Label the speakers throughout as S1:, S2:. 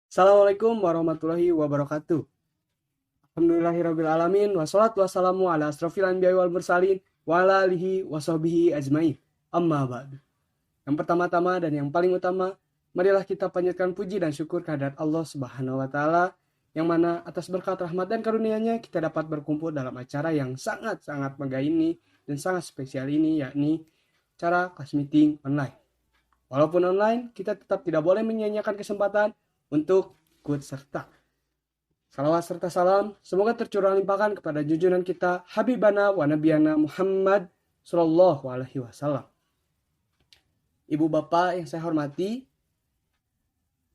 S1: Assalamualaikum warahmatullahi wabarakatuh. Alhamdulillahirrabbilalamin. Wassalatu wassalamu ala asrafil anbiya wal mursalin wa ala alihi wa sahbihi ajmain. Amma ba'du. Yang pertama-tama dan yang paling utama, marilah kita panjatkan puji dan syukur kehadirat Allah Subhanahu wa taala yang mana atas berkat rahmat dan karunia-Nya kita dapat berkumpul dalam acara yang sangat-sangat megah ini dan sangat spesial ini, yakni acara kelas meeting online. Walaupun online, kita tetap tidak boleh menyia-nyiakan kesempatan untuk ikut serta. Salawat serta salam semoga tercurah limpahkan kepada junjungan kita Habibana wa Nabiyana Muhammad Sallallahu Alaihi Wasallam. Ibu bapak yang saya hormati,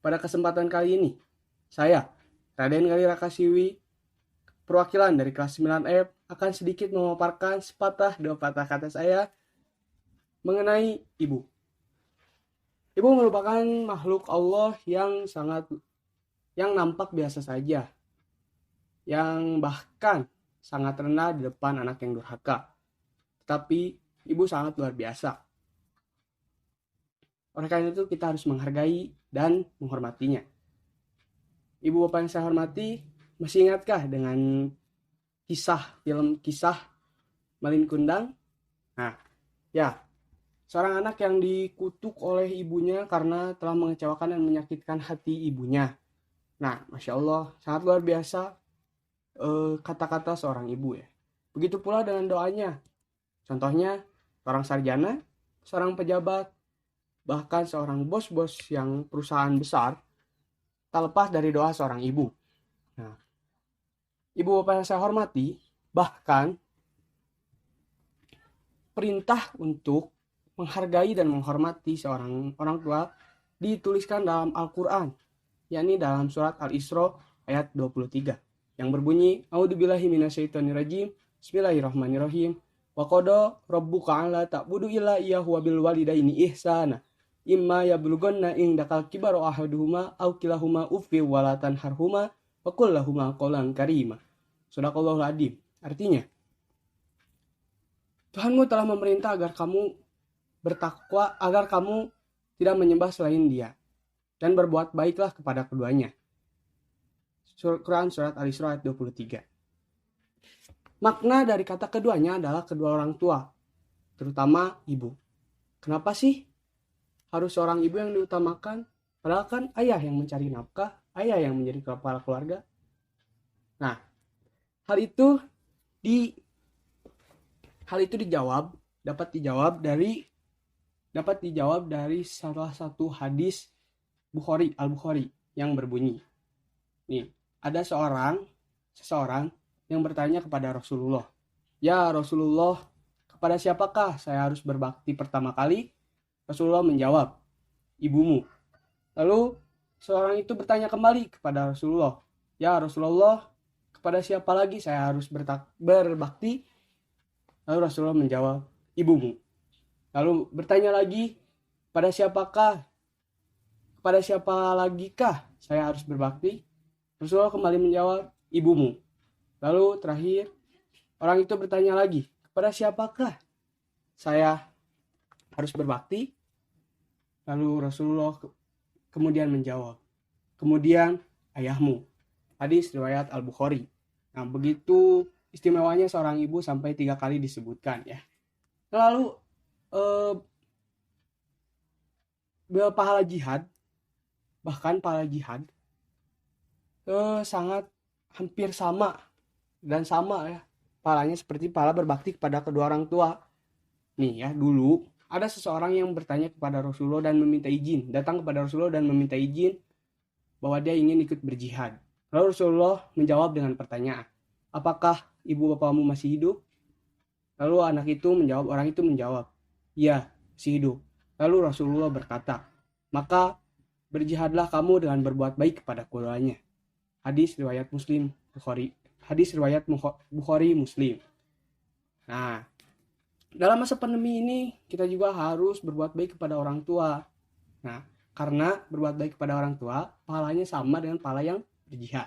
S1: pada kesempatan kali ini saya Raden Gali Rakasiwi, perwakilan dari kelas 9F, akan sedikit memaparkan sepatah dua patah kata saya mengenai ibu. Ibu merupakan makhluk Allah yang nampak biasa saja, yang bahkan sangat rendah di depan anak yang durhaka. Tetapi ibu sangat luar biasa. Oleh karena itu kita harus menghargai dan menghormatinya. Ibu bapak yang saya hormati, masih ingatkah dengan film kisah Malin Kundang? Nah, ya, seorang anak yang dikutuk oleh ibunya karena telah mengecewakan dan menyakitkan hati ibunya. Nah, Masya Allah, sangat luar biasa kata-kata seorang ibu ya. Begitu pula dengan doanya. Contohnya, seorang sarjana, seorang pejabat, bahkan seorang bos-bos yang perusahaan besar, tak lepas dari doa seorang ibu. Nah, ibu bapak yang saya hormati, bahkan perintah untuk menghargai dan menghormati seorang orang tua dituliskan dalam Al-Quran, yakni dalam surat Al-Isra ayat 23 yang berbunyi, A'udzubillahi minasyaitonirrajim, Bismillahirrahmanirrahim, wa qada rabbuka alla ta'budu illa iyyahu wa bil walidaini ihsana, imma yablughanna indakal kibaru ahaduhuma aw kilahuma uffi wa la tanharhuma wa qul lahumā qawlan karīma. Shadaqallahul adzim. Artinya, Tuhanmu telah memerintah agar kamu bertakwa, agar kamu tidak menyembah selain Dia, dan berbuat baiklah kepada keduanya. Quran Surat Al-Isra ayat 23. Makna dari kata keduanya adalah kedua orang tua, terutama ibu. Kenapa sih harus seorang ibu yang diutamakan? Padahal kan ayah yang mencari nafkah, ayah yang menjadi kepala keluarga. Nah, hal itu dapat dijawab dari salah satu hadis Al-Bukhari yang berbunyi, nih, ada seseorang yang bertanya kepada Rasulullah, "Ya Rasulullah, kepada siapakah saya harus berbakti pertama kali?" Rasulullah menjawab, "Ibumu." Lalu seorang itu bertanya kembali kepada Rasulullah, "Ya Rasulullah, kepada siapa lagi saya harus berbakti?" Lalu Rasulullah menjawab, "Ibumu." Lalu bertanya lagi, "Kepada siapa lagikah saya harus berbakti?" Rasulullah kembali menjawab, "Ibumu." Lalu terakhir, orang itu bertanya lagi, "Kepada siapakah saya harus berbakti?" Lalu Rasulullah kemudian menjawab, "Kemudian ayahmu." Hadis riwayat Al-Bukhari. Nah, begitu istimewanya seorang ibu sampai 3 kali disebutkan ya. Lalu pahala jihad, bahkan pahala jihad sangat hampir sama ya pahalanya seperti pahala berbakti kepada kedua orang tua. Nih ya, dulu ada seseorang yang bertanya kepada Rasulullah dan datang kepada Rasulullah dan meminta izin bahwa dia ingin ikut berjihad. Lalu Rasulullah menjawab dengan pertanyaan, "Apakah ibu bapakmu masih hidup?" Lalu orang itu menjawab, "Ya, masih hidup." Lalu Rasulullah berkata, "Maka berjihadlah kamu dengan berbuat baik kepada keduanya." Hadis riwayat Bukhari Muslim. Nah, dalam masa pandemi ini kita juga harus berbuat baik kepada orang tua. Nah, karena berbuat baik kepada orang tua pahalanya sama dengan pahala yang berjihad.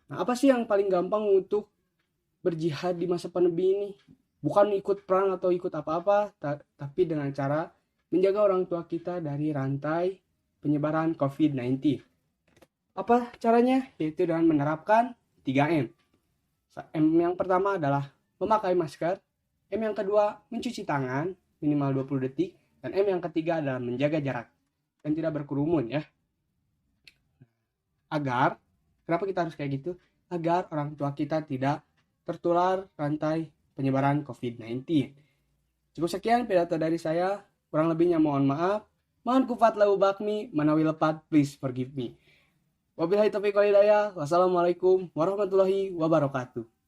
S1: Nah, apa sih yang paling gampang untuk berjihad di masa pandemi ini? Bukan ikut perang atau ikut apa-apa, tapi dengan cara menjaga orang tua kita dari rantai penyebaran COVID-19. Apa caranya? Yaitu dengan menerapkan 3M. M yang pertama adalah memakai masker, M yang kedua mencuci tangan minimal 20 detik, dan M yang ketiga adalah menjaga jarak dan tidak berkerumun ya. Agar, kenapa kita harus kayak gitu? Agar orang tua kita tidak tertular rantai penyebaran COVID-19. Cukup sekian pidato dari saya, kurang lebihnya mohon maaf. Mohon kufat lahu bakmi, manawi lepat, please forgive me. Wabillahi taufiq wal hidayah. Wassalamualaikum warahmatullahi wabarakatuh.